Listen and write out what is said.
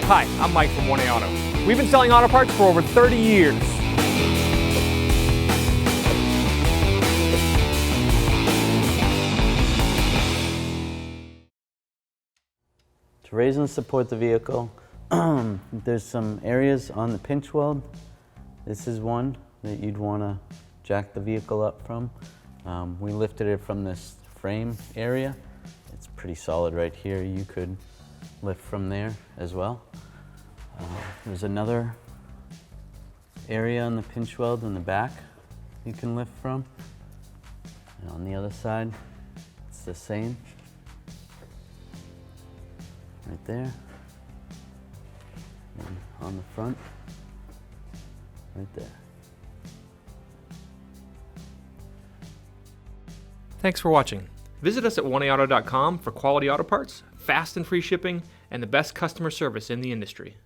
Hi, I'm Mike from 1A Auto. We've been selling auto parts for over 30 years. To raise and support the vehicle, there's some areas on the pinch weld. This is one that you'd want to jack the vehicle up from. We lifted it from this frame area. It's pretty solid right here. You could lift from there as well. There's another area on the pinch weld in the back you can lift from. And on the other side, it's the same. Right there. And on the front, right there. Thanks for watching. Visit us at 1AAuto.com for quality auto parts, fast and free shipping, and the best customer service in the industry.